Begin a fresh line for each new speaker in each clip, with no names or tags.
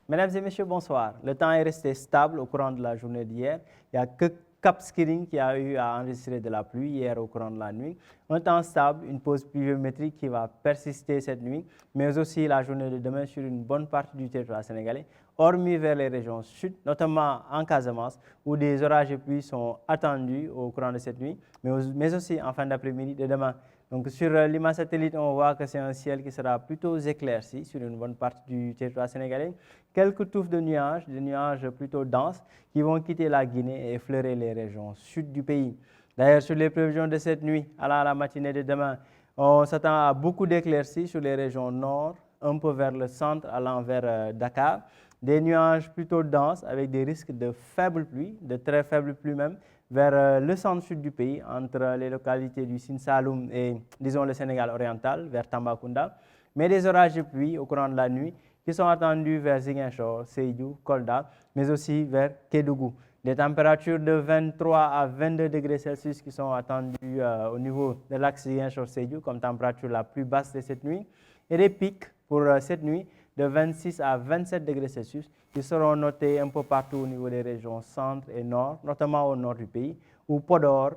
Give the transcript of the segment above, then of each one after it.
Mesdames et messieurs, bonsoir. Le temps est resté stable au courant de la journée d'hier. Il n'y a que Cap Skirring qui a eu à enregistrer de la pluie hier au courant de la nuit. Un temps stable, une pause pluviométrique qui va persister cette nuit, mais aussi la journée de demain sur une bonne partie du territoire sénégalais, hormis vers les régions sud, notamment en Casamance, où des orages et pluies sont attendus au courant de cette nuit, mais aussi en fin d'après-midi de demain. Donc sur l'image satellite, on voit que c'est un ciel qui sera plutôt éclairci sur une bonne partie du territoire sénégalais. Quelques touffes de nuages, des nuages plutôt denses qui vont quitter la Guinée et effleurer les régions sud du pays. D'ailleurs, sur les prévisions de cette nuit, à la matinée de demain, on s'attend à beaucoup d'éclaircies sur les régions nord, un peu vers le centre, allant vers Dakar. Des nuages plutôt denses avec des risques de faibles pluies, de très faibles pluies même, vers le centre-sud du pays, entre les localités du Sine Saloum et, disons, le Sénégal oriental, vers Tambacounda. Mais des orages de pluie au courant de la nuit qui sont attendus vers Ziguinchor, Sédhiou, Kolda, mais aussi vers Kédougou. Des températures de 23 à 22 degrés Celsius qui sont attendues au niveau de l'axe Ziguinchor-Sédhiou comme température la plus basse de cette nuit. Et des pics pour cette nuit de 26 à 27 degrés Celsius qui seront notés un peu partout au niveau des régions centre et nord, notamment au nord du pays, où Podor,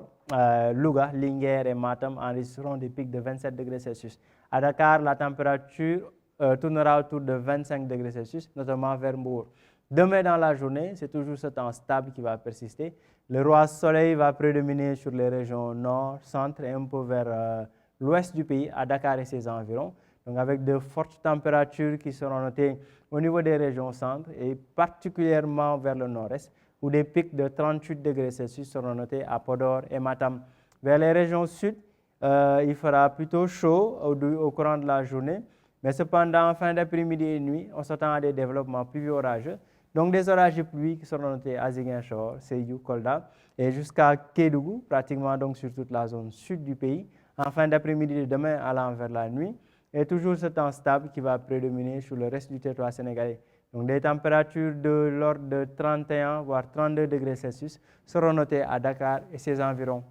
Louga, Linguère et Matam enregistreront des pics de 27 degrés Celsius. À Dakar, la température tournera autour de 25 degrés Celsius, notamment vers Mbour. Demain dans la journée, c'est toujours ce temps stable qui va persister. Le roi soleil va prédominer sur les régions nord, centre et un peu vers l'ouest du pays, à Dakar et ses environs. Donc avec de fortes températures qui seront notées au niveau des régions centre et particulièrement vers le nord-est, où des pics de 38 degrés Celsius seront notés à Podor et Matam. Vers les régions sud, il fera plutôt chaud au courant de la journée, mais cependant, en fin d'après-midi et nuit, on s'attend à des développements pluvieux orageux. Donc des orages de pluie qui seront notés à Ziguinchor, Sédhiou, Kolda et jusqu'à Kédougou, pratiquement donc sur toute la zone sud du pays, en fin d'après-midi de demain allant vers la nuit. Et toujours ce temps stable qui va prédominer sur le reste du territoire sénégalais. Donc des températures de l'ordre de 31 voire 32 degrés Celsius seront notées à Dakar et ses environs.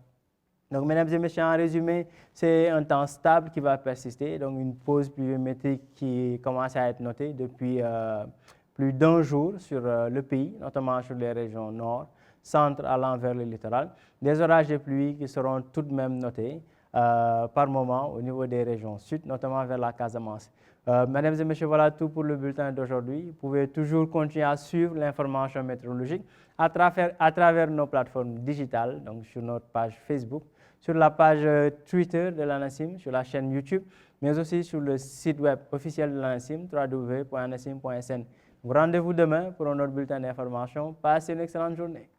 Donc, mesdames et messieurs, en résumé, c'est un temps stable qui va persister, donc une pause pluviométrique qui commence à être notée depuis plus d'un jour sur le pays, notamment sur les régions nord, centre allant vers le littoral. Des orages de pluie qui seront tout de même notés par moment au niveau des régions sud, notamment vers la Casamance. Mesdames et messieurs, voilà tout pour le bulletin d'aujourd'hui. Vous pouvez toujours continuer à suivre l'information météorologique à travers nos plateformes digitales, donc sur notre page Facebook, sur la page Twitter de l'ANACIM, sur la chaîne YouTube, mais aussi sur le site web officiel de l'ANACIM, www.anacim.sn. Rendez-vous demain pour un autre bulletin d'information. Passez une excellente journée.